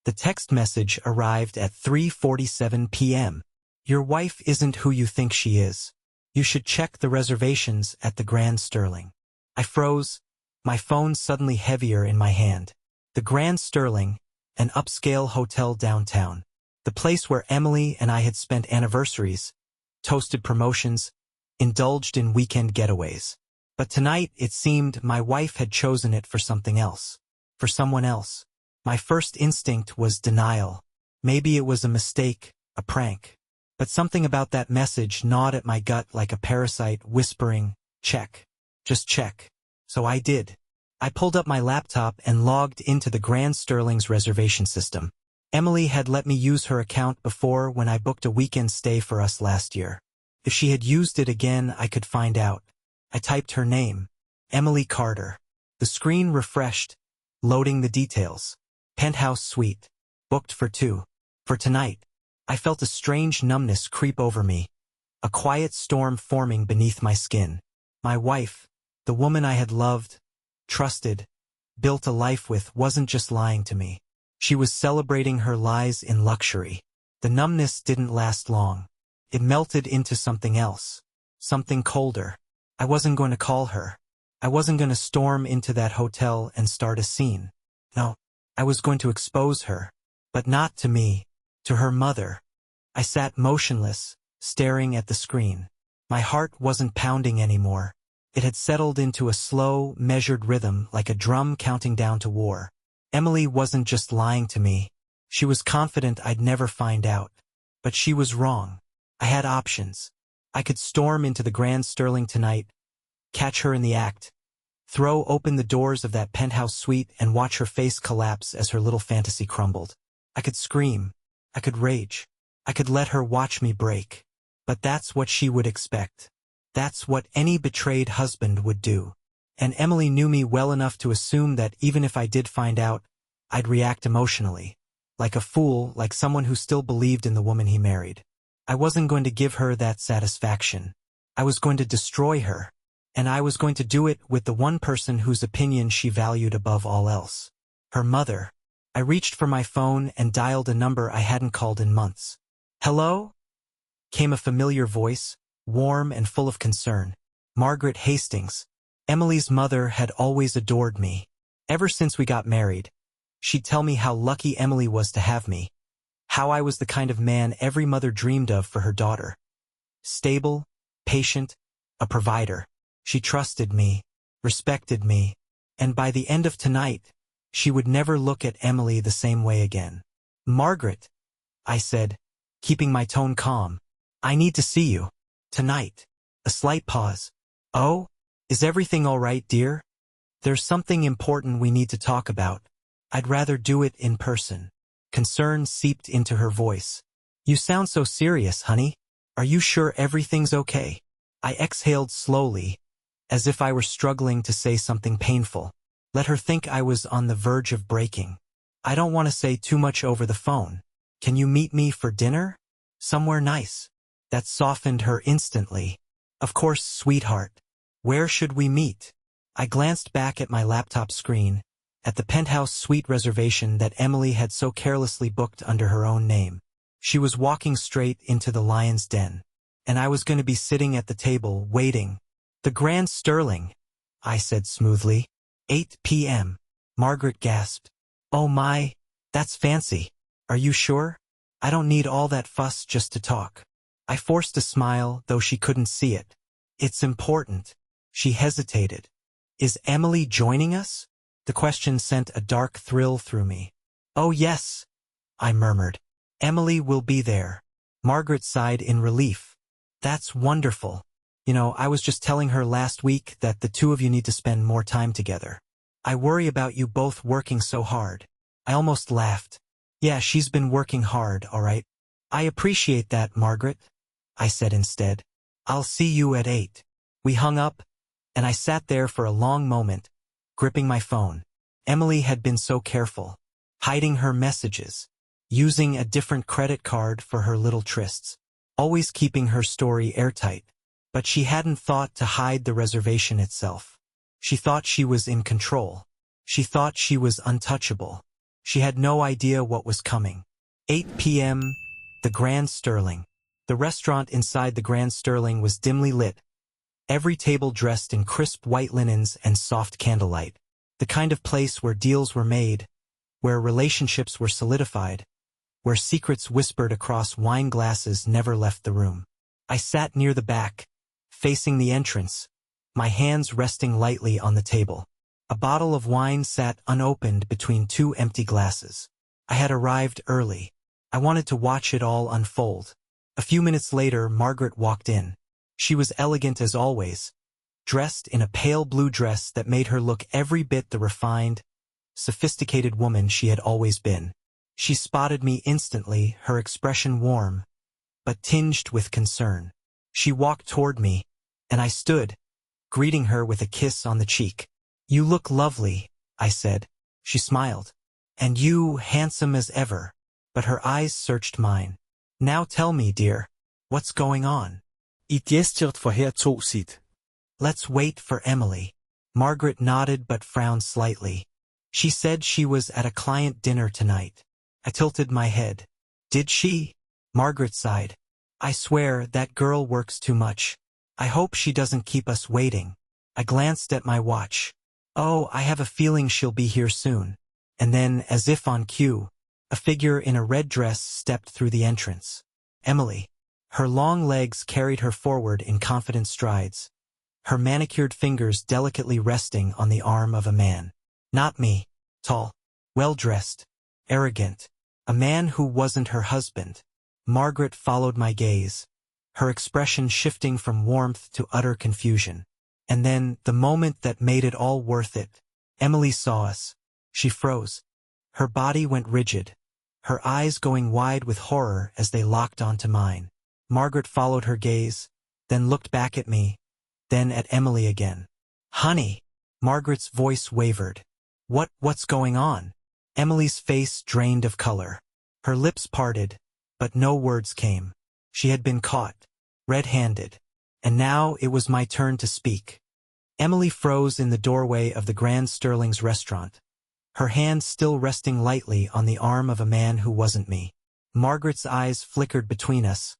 The text message arrived at 3:47 p.m. Your wife isn't who you think she is. You should check the reservations at the Grand Sterling. I froze, my phone suddenly heavier in my hand. The Grand Sterling, an upscale hotel downtown. The place where Emily and I had spent anniversaries, toasted promotions, indulged in weekend getaways. But tonight, it seemed my wife had chosen it for something else. For someone else. My first instinct was denial. Maybe it was a mistake, a prank. But something about that message gnawed at my gut like a parasite whispering, check. Just check. So I did. I pulled up my laptop and logged into the Grand Sterling's reservation system. Emily had let me use her account before when I booked a weekend stay for us last year. If she had used it again, I could find out. I typed her name, Emily Carter. The screen refreshed, loading the details. Penthouse suite. Booked for 2. For tonight. I felt a strange numbness creep over me. A quiet storm forming beneath my skin. My wife, the woman I had loved, trusted, built a life with, wasn't just lying to me. She was celebrating her lies in luxury. The numbness didn't last long. It melted into something else. Something colder. I wasn't going to call her. I wasn't going to storm into that hotel and start a scene. No, I was going to expose her. But not to me, to her mother. I sat motionless, staring at the screen. My heart wasn't pounding anymore. It had settled into a slow, measured rhythm like a drum counting down to war. Emily wasn't just lying to me. She was confident I'd never find out. But she was wrong. I had options. I could storm into the Grand Sterling tonight, catch her in the act, throw open the doors of that penthouse suite and watch her face collapse as her little fantasy crumbled. I could scream. I could rage. I could let her watch me break. But that's what she would expect. That's what any betrayed husband would do. And Emily knew me well enough to assume that even if I did find out, I'd react emotionally. Like a fool, like someone who still believed in the woman he married. I wasn't going to give her that satisfaction. I was going to destroy her. And I was going to do it with the one person whose opinion she valued above all else. Her mother. I reached for my phone and dialed a number I hadn't called in months. Hello? Came a familiar voice, warm and full of concern. Margaret Hastings. Emily's mother had always adored me. Ever since we got married, she'd tell me how lucky Emily was to have me. How I was the kind of man every mother dreamed of for her daughter. Stable, patient, a provider. She trusted me, respected me, and by the end of tonight, she would never look at Emily the same way again. Margaret, I said, keeping my tone calm. I need to see you. Tonight. A slight pause. Oh? Is everything all right, dear? There's something important we need to talk about. I'd rather do it in person. Concern seeped into her voice. You sound so serious, honey. Are you sure everything's okay? I exhaled slowly, as if I were struggling to say something painful. Let her think I was on the verge of breaking. I don't want to say too much over the phone. Can you meet me for dinner? Somewhere nice. That softened her instantly. Of course, sweetheart. Where should we meet? I glanced back at my laptop screen, at the penthouse suite reservation that Emily had so carelessly booked under her own name. She was walking straight into the Lion's Den, and I was going to be sitting at the table, waiting. The Grand Sterling, I said smoothly. 8 p.m. Margaret gasped. Oh my, that's fancy. Are you sure? I don't need all that fuss just to talk. I forced a smile, though she couldn't see it. It's important. She hesitated. Is Emily joining us? The question sent a dark thrill through me. Oh yes, I murmured. Emily will be there. Margaret sighed in relief. That's wonderful. You know, I was just telling her last week that the two of you need to spend more time together. I worry about you both working so hard. I almost laughed. Yeah, she's been working hard, all right. I appreciate that, Margaret, I said instead. I'll see you at 8. We hung up, and I sat there for a long moment, gripping my phone. Emily had been so careful, hiding her messages, using a different credit card for her little trysts, always keeping her story airtight. But she hadn't thought to hide the reservation itself. She thought she was in control. She thought she was untouchable. She had no idea what was coming. 8 p.m., the Grand Sterling. The restaurant inside the Grand Sterling was dimly lit, every table dressed in crisp white linens and soft candlelight. The kind of place where deals were made, where relationships were solidified, where secrets whispered across wine glasses never left the room. I sat near the back, facing the entrance, my hands resting lightly on the table. A bottle of wine sat unopened between two empty glasses. I had arrived early. I wanted to watch it all unfold. A few minutes later, Margaret walked in. She was elegant as always, dressed in a pale blue dress that made her look every bit the refined, sophisticated woman she had always been. She spotted me instantly, her expression warm, but tinged with concern. She walked toward me, and I stood, greeting her with a kiss on the cheek. "You look lovely," I said. She smiled. "And you, handsome as ever." But her eyes searched mine. "Now tell me, dear, what's going on?" I gestured for her tog sit. "Let's wait for Emily." Margaret nodded but frowned slightly. "She said she was at a client dinner tonight." I tilted my head. "Did she?" Margaret sighed. "I swear that girl works too much. I hope she doesn't keep us waiting." I glanced at my watch. "Oh, I have a feeling she'll be here soon." And then, as if on cue, a figure in a red dress stepped through the entrance. Emily. Her long legs carried her forward in confident strides, her manicured fingers delicately resting on the arm of a man. Not me. Tall, well-dressed, arrogant. A man who wasn't her husband. Margaret followed my gaze, her expression shifting from warmth to utter confusion. And then, the moment that made it all worth it, Emily saw us. She froze. Her body went rigid, her eyes going wide with horror as they locked onto mine. Margaret followed her gaze, then looked back at me, then at Emily again. "Honey!" Margaret's voice wavered. What's going on?" Emily's face drained of color. Her lips parted, but no words came. She had been caught, red-handed, and now it was my turn to speak. Emily froze in the doorway of the Grand Sterling's restaurant, her hand still resting lightly on the arm of a man who wasn't me. Margaret's eyes flickered between us,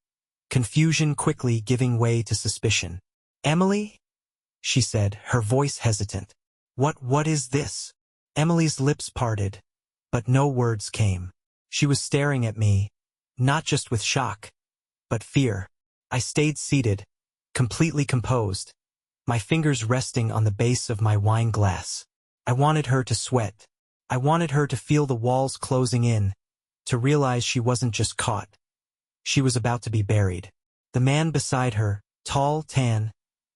confusion quickly giving way to suspicion. "Emily?" she said, her voice hesitant. What is this?" Emily's lips parted, but no words came. She was staring at me, not just with shock, but fear. I stayed seated, completely composed, my fingers resting on the base of my wine glass. I wanted her to sweat. I wanted her to feel the walls closing in, to realize she wasn't just caught. She was about to be buried. The man beside her, tall, tan,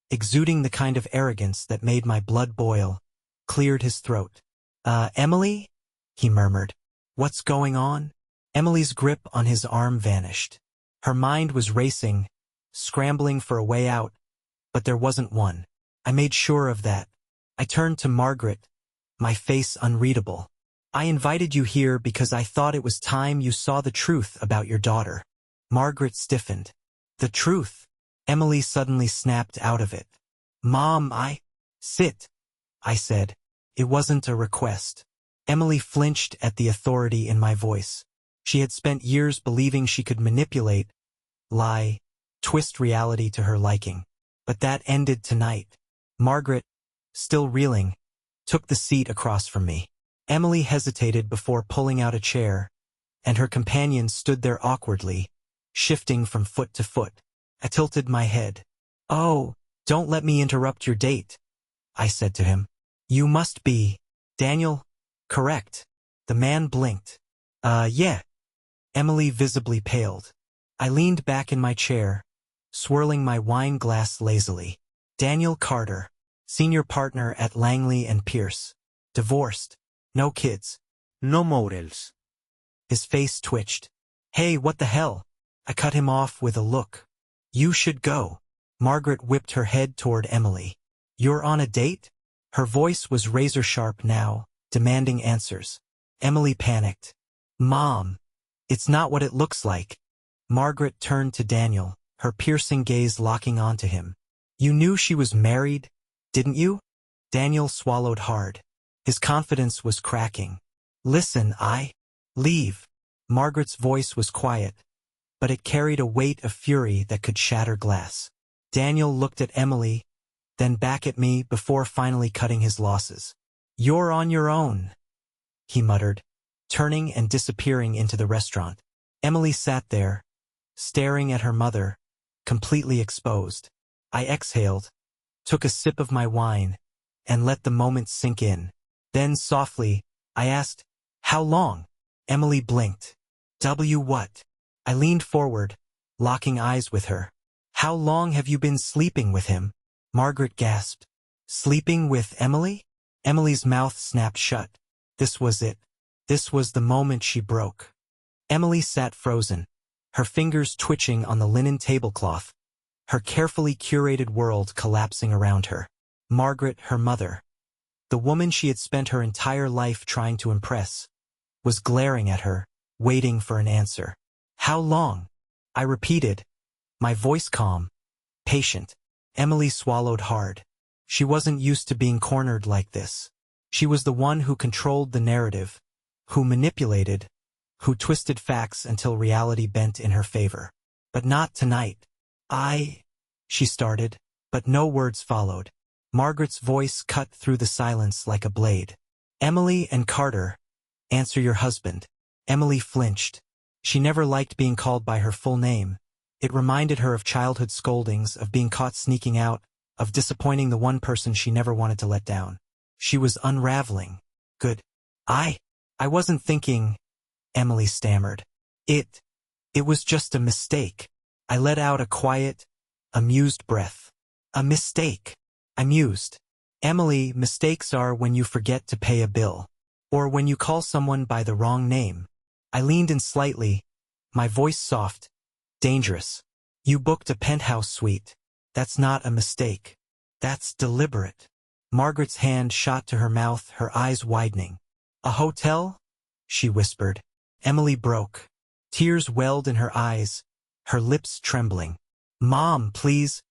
exuding the kind of arrogance that made my blood boil, cleared his throat. Emily?" he murmured. "What's going on?" Emily's grip on his arm vanished. Her mind was racing, scrambling for a way out, but there wasn't one. I made sure of that. I turned to Margaret, my face unreadable. "I invited you here because I thought it was time you saw the truth about your daughter." Margaret stiffened. "The truth?" Emily suddenly snapped out of it. "Mom, Sit," I said. It wasn't a request. Emily flinched at the authority in my voice. She had spent years believing she could manipulate, lie, twist reality to her liking. But that ended tonight. Margaret, still reeling, took the seat across from me. Emily hesitated before pulling out a chair, and her companion stood there awkwardly, shifting from foot to foot. I tilted my head. "Oh, don't let me interrupt your date," I said to him. "You must be Daniel, correct?" The man blinked. Yeah." Emily visibly paled. I leaned back in my chair, swirling my wine glass lazily. "Daniel Carter, senior partner at Langley and Pierce. Divorced. No kids. No models. His face twitched. "Hey, what the hell?" I cut him off with a look. "You should go." Margaret whipped her head toward Emily. "You're on a date?" Her voice was razor-sharp now, demanding answers. Emily panicked. "Mom, it's not what it looks like." Margaret turned to Daniel, her piercing gaze locking onto him. "You knew she was married, didn't you?" Daniel swallowed hard. His confidence was cracking. Listen, leave. Margaret's voice was quiet, but it carried a weight of fury that could shatter glass. Daniel looked at Emily, then back at me before finally cutting his losses. You're on your own, he muttered, turning and disappearing into the restaurant. Emily sat there, staring at her mother, completely exposed. I exhaled, took a sip of my wine, and let the moment sink in. Then softly, I asked, "How long?" Emily blinked. What? I leaned forward, locking eyes with her. How long have you been sleeping with him? Margaret gasped. Sleeping with Emily? Emily's mouth snapped shut. This was it. This was the moment she broke. Emily sat frozen, her fingers twitching on the linen tablecloth, her carefully curated world collapsing around her. Margaret, her mother, the woman she had spent her entire life trying to impress, was glaring at her, waiting for an answer. How long? I repeated, my voice calm, patient. Emily swallowed hard. She wasn't used to being cornered like this. She was the one who controlled the narrative, who manipulated, who twisted facts until reality bent in her favor. But not tonight. She started, but no words followed. Margaret's voice cut through the silence like a blade. Emily and Carter, answer your husband. Emily flinched. She never liked being called by her full name. It reminded her of childhood scoldings, of being caught sneaking out, of disappointing the one person she never wanted to let down. She was unraveling. Good. I wasn't thinking, Emily stammered. It was just a mistake. I let out a quiet, amused breath. A mistake. I mused. Emily, mistakes are when you forget to pay a bill. Or when you call someone by the wrong name. I leaned in slightly, my voice soft. Dangerous. You booked a penthouse suite. That's not a mistake. That's deliberate. Margaret's hand shot to her mouth, her eyes widening. A hotel? She whispered. Emily broke. Tears welled in her eyes, her lips trembling. Mom, please.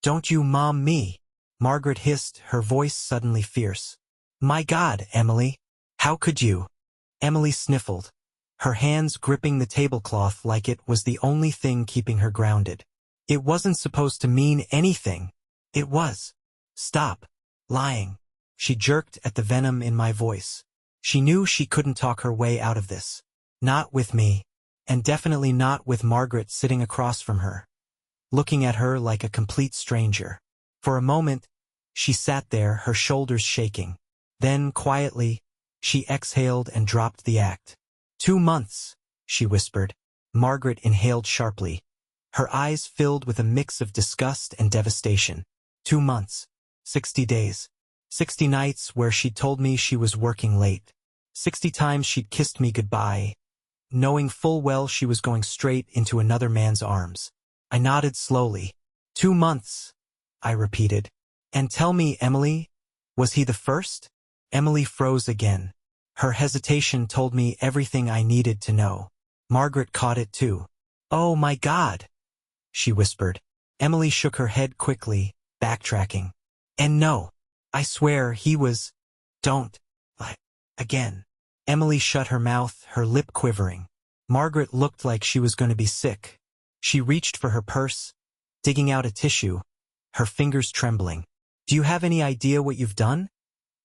Don't you mom me. Margaret hissed, her voice suddenly fierce. My God, Emily. How could you? Emily sniffled, her hands gripping the tablecloth like it was the only thing keeping her grounded. It wasn't supposed to mean anything. It was. Stop lying. She jerked at the venom in my voice. She knew she couldn't talk her way out of this. Not with me, and definitely not with Margaret sitting across from her, looking at her like a complete stranger. For a moment, she sat there, her shoulders shaking. Then, quietly, she exhaled and dropped the act. 2 months, she whispered. Margaret inhaled sharply. Her eyes filled with a mix of disgust and devastation. 2 months. 60 days. 60 nights where she'd told me she was working late. 60 times she'd kissed me goodbye, knowing full well she was going straight into another man's arms. I nodded slowly. 2 months, I repeated. And tell me, Emily, was he the first? Emily froze again. Her hesitation told me everything I needed to know. Margaret caught it too. Oh my God, she whispered. Emily shook her head quickly, backtracking. And no, I swear he was. Don't. Again. Emily shut her mouth, her lip quivering. Margaret looked like she was going to be sick. She reached for her purse, digging out a tissue, her fingers trembling. Do you have any idea what you've done?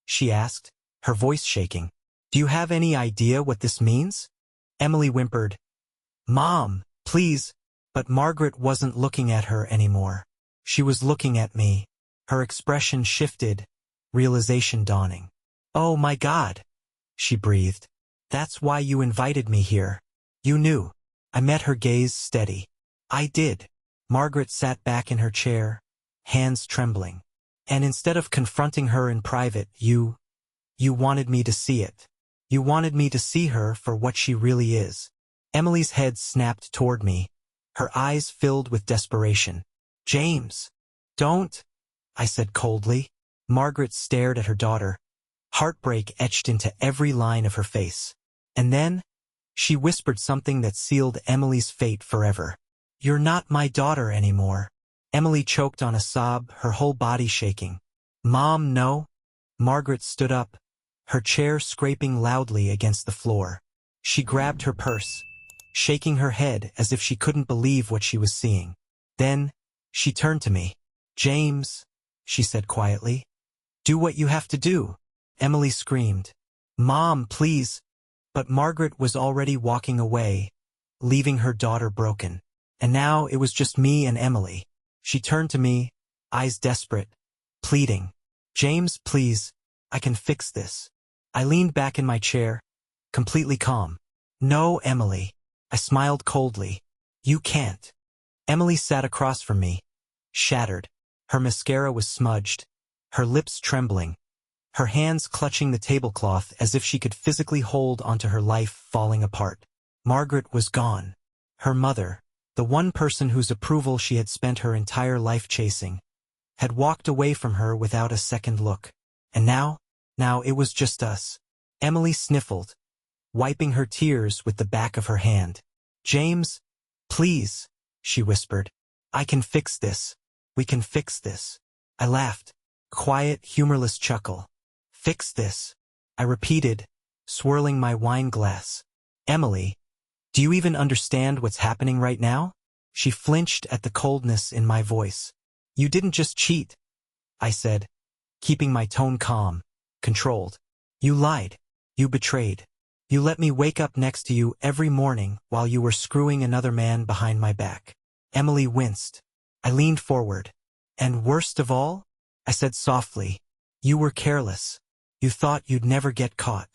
She asked, her voice shaking. Do you have any idea what this means? Emily whimpered. Mom, please. But Margaret wasn't looking at her anymore. She was looking at me. Her expression shifted, realization dawning. Oh my God, she breathed. That's why you invited me here. You knew. I met her gaze steady. I did. Margaret sat back in her chair, hands trembling. And instead of confronting her in private, you wanted me to see it. You wanted me to see her for what she really is. Emily's head snapped toward me, her eyes filled with desperation. James, don't, I said coldly. Margaret stared at her daughter, heartbreak etched into every line of her face. And then, she whispered something that sealed Emily's fate forever. You're not my daughter anymore. Emily choked on a sob, her whole body shaking. Mom, no. Margaret stood up, her chair scraping loudly against the floor. She grabbed her purse, shaking her head as if she couldn't believe what she was seeing. Then, she turned to me. "James," she said quietly. "Do what you have to do." Emily screamed. "Mom, please." But Margaret was already walking away, leaving her daughter broken. And now it was just me and Emily. She turned to me, eyes desperate, pleading. "James, please, I can fix this." I leaned back in my chair, completely calm. "No, Emily." I smiled coldly. "You can't." Emily sat across from me, shattered. Her mascara was smudged, her lips trembling, her hands clutching the tablecloth as if she could physically hold onto her life falling apart. Margaret was gone. Her mother, the one person whose approval she had spent her entire life chasing, had walked away from her without a second look. And now it was just us. Emily sniffled, wiping her tears with the back of her hand. "James, please," she whispered. "I can fix this. We can fix this." I laughed. Quiet, humorless chuckle. "Fix this," I repeated, swirling my wine glass. "Emily, do you even understand what's happening right now?" She flinched at the coldness in my voice. "You didn't just cheat," I said, keeping my tone calm, controlled. "You lied. You betrayed. You let me wake up next to you every morning while you were screwing another man behind my back." Emily winced. I leaned forward. "And worst of all," I said softly, "you were careless. You thought you'd never get caught."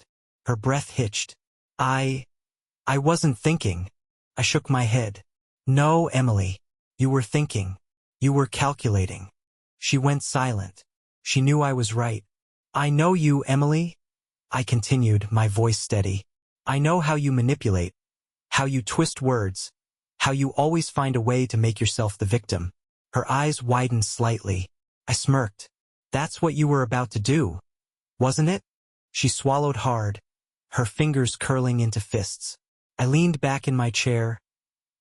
Her breath hitched. I wasn't thinking." I shook my head. "No, Emily. You were thinking. You were calculating." She went silent. She knew I was right. "I know you, Emily," I continued, my voice steady. "I know how you manipulate, how you twist words, how you always find a way to make yourself the victim." Her eyes widened slightly. I smirked. "That's what you were about to do, wasn't it?" She swallowed hard, her fingers curling into fists. I leaned back in my chair,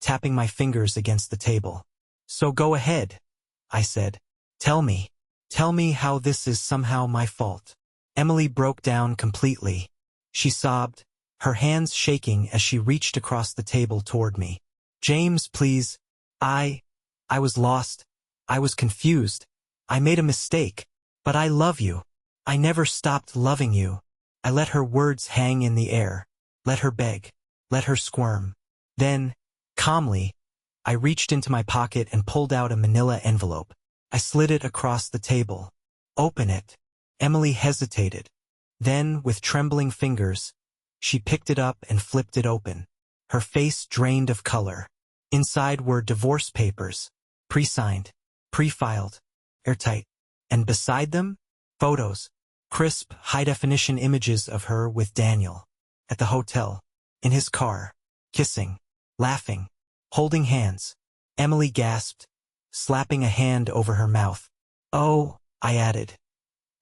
tapping my fingers against the table. "So go ahead," I said. Tell me how this is somehow my fault." Emily broke down completely. She sobbed, her hands shaking as she reached across the table toward me. "James, please. I was lost. I was confused. I made a mistake. But I love you. I never stopped loving you." I let her words hang in the air. Let her beg. Let her squirm. Then, calmly, I reached into my pocket and pulled out a manila envelope. I slid it across the table. "Open it." Emily hesitated. Then, with trembling fingers, she picked it up and flipped it open. Her face drained of color. Inside were divorce papers, pre-signed, pre-filed, airtight. And beside them, photos, crisp, high-definition images of her with Daniel, at the hotel, in his car, kissing, laughing, holding hands. Emily gasped, slapping a hand over her mouth. "Oh," I added.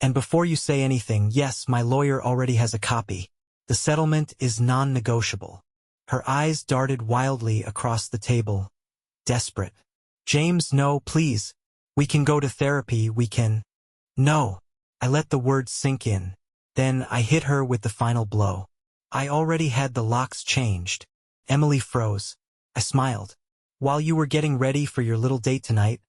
"And before you say anything, yes, my lawyer already has a copy. The settlement is non-negotiable." Her eyes darted wildly across the table, desperate. "James, no, please. We can go to therapy, we can—" "No." I let the words sink in. Then I hit her with the final blow. "I already had the locks changed." Emily froze. I smiled. "While you were getting ready for your little date tonight,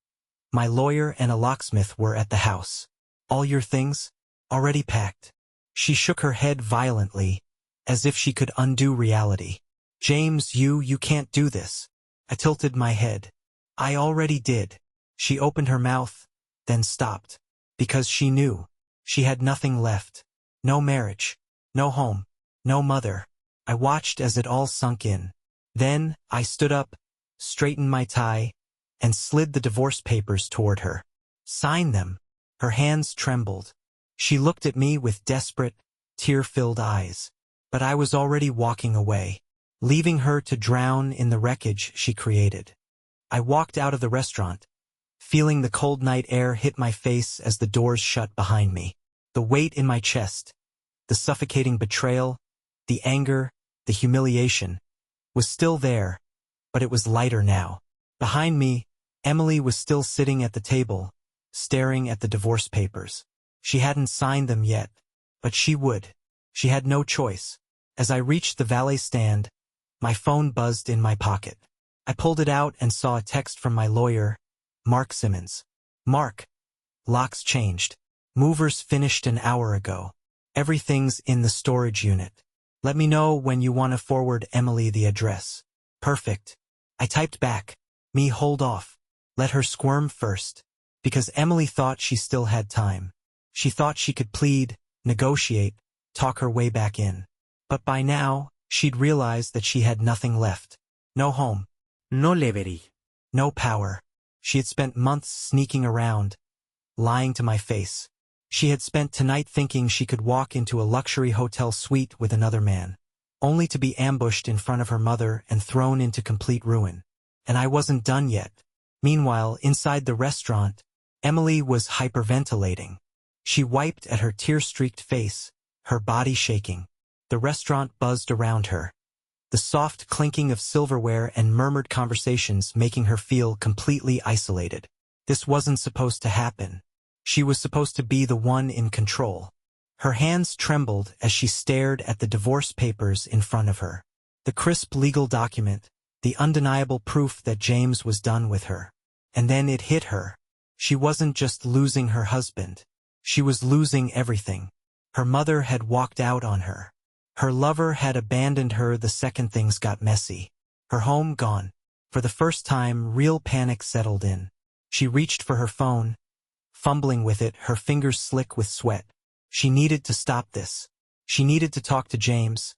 my lawyer and a locksmith were at the house. All your things? Already packed." She shook her head violently, as if she could undo reality. "James, you can't do this." I tilted my head. "I already did." She opened her mouth, then stopped, because she knew. She had nothing left. No marriage, no home, no mother. I watched as it all sunk in. Then I stood up, straightened my tie, and slid the divorce papers toward her. "Sign them." Her hands trembled. She looked at me with desperate, tear-filled eyes. But I was already walking away, leaving her to drown in the wreckage she created. I walked out of the restaurant, feeling the cold night air hit my face as the doors shut behind me. The weight in my chest, the suffocating betrayal, the anger, the humiliation, was still there, but it was lighter now. Behind me, Emily was still sitting at the table, staring at the divorce papers. She hadn't signed them yet, but she would. She had no choice. As I reached the valet stand, my phone buzzed in my pocket. I pulled it out and saw a text from my lawyer, Mark Simmons. Mark, locks changed. Movers finished an hour ago. Everything's in the storage unit. Let me know when you want to forward Emily the address. Perfect. I typed back. Me, hold off. Let her squirm first. Because Emily thought she still had time. She thought she could plead, negotiate, talk her way back in. But by now, she'd realized that she had nothing left. No home. No livery. No power. She had spent months sneaking around, lying to my face. She had spent tonight thinking she could walk into a luxury hotel suite with another man, only to be ambushed in front of her mother and thrown into complete ruin. And I wasn't done yet. Meanwhile, inside the restaurant, Emily was hyperventilating. She wiped at her tear-streaked face, her body shaking. The restaurant buzzed around her, the soft clinking of silverware and murmured conversations making her feel completely isolated. This wasn't supposed to happen. She was supposed to be the one in control. Her hands trembled as she stared at the divorce papers in front of her. The crisp legal document, the undeniable proof that James was done with her. And then it hit her. She wasn't just losing her husband. She was losing everything. Her mother had walked out on her. Her lover had abandoned her the second things got messy. Her home gone. For the first time, real panic settled in. She reached for her phone, fumbling with it, her fingers slick with sweat. She needed to stop this. She needed to talk to James.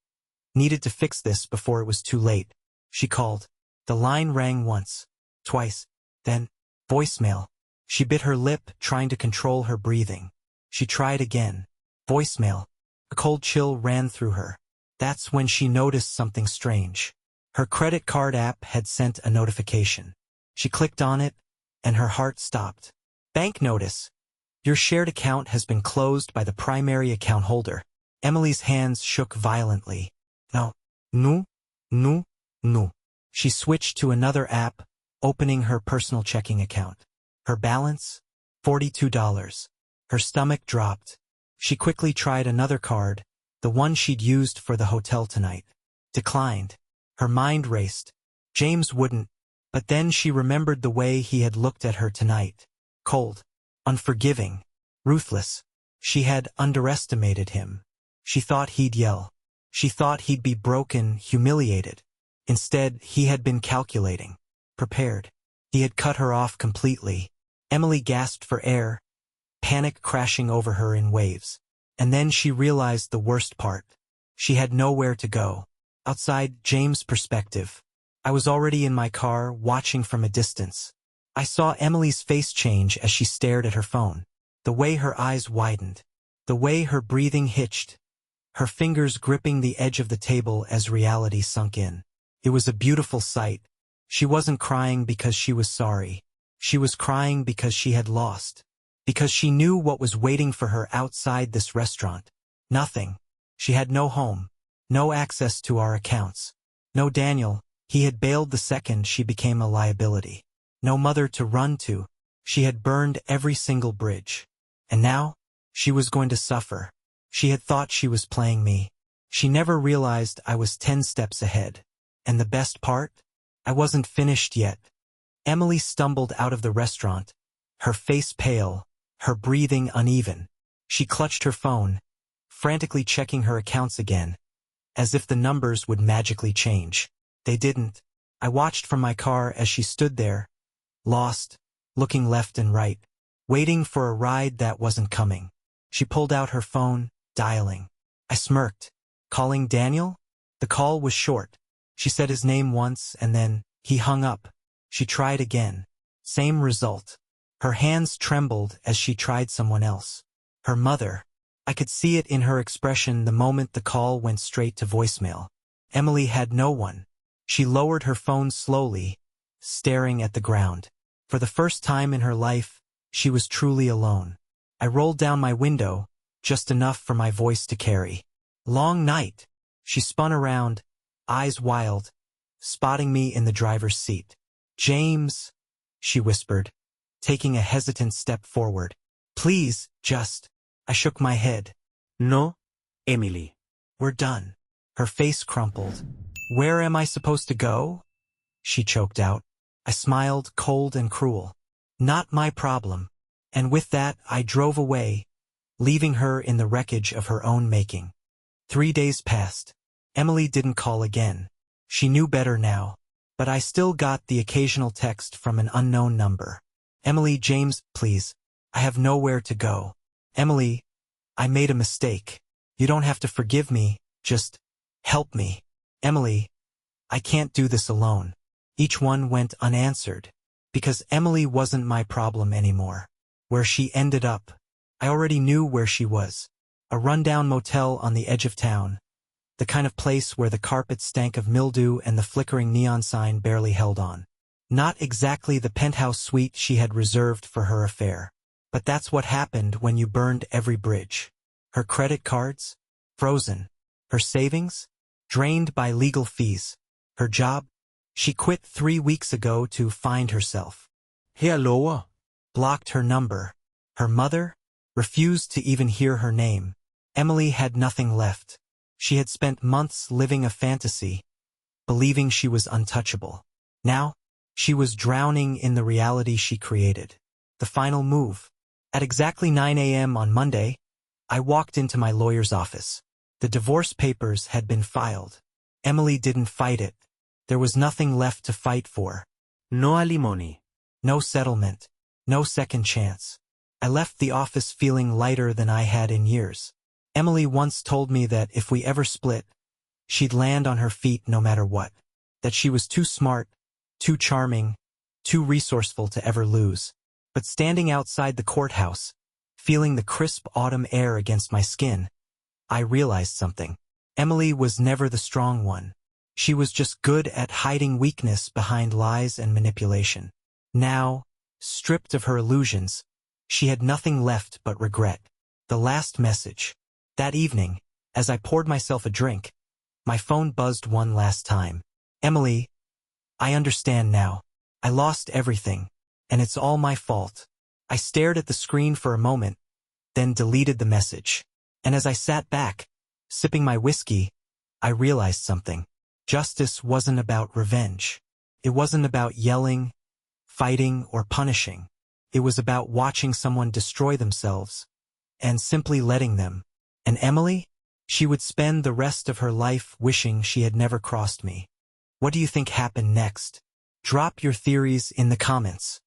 Needed to fix this before it was too late. She called. The line rang once, twice, then voicemail. She bit her lip, trying to control her breathing. She tried again. Voicemail. A cold chill ran through her. That's when she noticed something strange. Her credit card app had sent a notification. She clicked on it, and her heart stopped. Bank notice. Your shared account has been closed by the primary account holder. Emily's hands shook violently. No. No. She switched to another app, opening her personal checking account. Her balance? $42. Her stomach dropped. She quickly tried another card, the one she'd used for the hotel tonight. Declined. Her mind raced. James wouldn't. But then she remembered the way he had looked at her tonight. Cold. Unforgiving. Ruthless. She had underestimated him. She thought he'd yell. She thought he'd be broken, humiliated. Instead, he had been calculating. Prepared. He had cut her off completely. Emily gasped for air, panic crashing over her in waves. And then she realized the worst part. She had nowhere to go. Outside James' perspective. I was already in my car, watching from a distance. I saw Emily's face change as she stared at her phone. The way her eyes widened. The way her breathing hitched. Her fingers gripping the edge of the table as reality sunk in. It was a beautiful sight. She wasn't crying because she was sorry. She was crying because she had lost. Because she knew what was waiting for her outside this restaurant. Nothing. She had no home. No access to our accounts. No Daniel. He had bailed the second she became a liability. No mother to run to. She had burned every single bridge. And now, she was going to suffer. She had thought she was playing me. She never realized I was 10 steps ahead. And the best part? I wasn't finished yet. Emily stumbled out of the restaurant, her face pale, her breathing uneven. She clutched her phone, frantically checking her accounts again, as if the numbers would magically change. They didn't. I watched from my car as she stood there, lost, looking left and right, waiting for a ride that wasn't coming. She pulled out her phone, dialing. I smirked. Calling Daniel? The call was short. She said his name once and then he hung up. She tried again. Same result. Her hands trembled as she tried someone else. Her mother. I could see it in her expression the moment the call went straight to voicemail. Emily had no one. She lowered her phone slowly, staring at the ground. For the first time in her life, she was truly alone. I rolled down my window, just enough for my voice to carry. Long night. She spun around, eyes wild, spotting me in the driver's seat. James, she whispered, taking a hesitant step forward. Please, just. I shook my head. No, Emily. We're done. Her face crumpled. Where am I supposed to go? She choked out. I smiled, cold and cruel. Not my problem. And with that, I drove away, leaving her in the wreckage of her own making. 3 days passed. Emily didn't call again. She knew better now. But I still got the occasional text from an unknown number. Emily, James, please. I have nowhere to go. Emily, I made a mistake. You don't have to forgive me, just help me. Emily, I can't do this alone. Each one went unanswered, because Emily wasn't my problem anymore. Where she ended up, I already knew where she was. A rundown motel on the edge of town. The kind of place where the carpet stank of mildew and the flickering neon sign barely held on. Not exactly the penthouse suite she had reserved for her affair. But that's what happened when you burned every bridge. Her credit cards? Frozen. Her savings? Drained by legal fees. Her job? She quit 3 weeks ago to find herself. Her lover. Blocked her number. Her mother? Refused to even hear her name. Emily had nothing left. She had spent months living a fantasy, believing she was untouchable. Now, she was drowning in the reality she created. The final move. At exactly 9 a.m. on Monday, I walked into my lawyer's office. The divorce papers had been filed. Emily didn't fight it. There was nothing left to fight for. No alimony. No settlement. No second chance. I left the office feeling lighter than I had in years. Emily once told me that if we ever split, she'd land on her feet no matter what. That she was too smart, too charming, too resourceful to ever lose. But standing outside the courthouse, feeling the crisp autumn air against my skin, I realized something. Emily was never the strong one. She was just good at hiding weakness behind lies and manipulation. Now, stripped of her illusions, she had nothing left but regret. The last message. That evening, as I poured myself a drink, my phone buzzed one last time. Emily, I understand now. I lost everything, and it's all my fault. I stared at the screen for a moment, then deleted the message. And as I sat back, sipping my whiskey, I realized something. Justice wasn't about revenge. It wasn't about yelling, fighting, or punishing. It was about watching someone destroy themselves, and simply letting them. And Emily? She would spend the rest of her life wishing she had never crossed me. What do you think happened next? Drop your theories in the comments.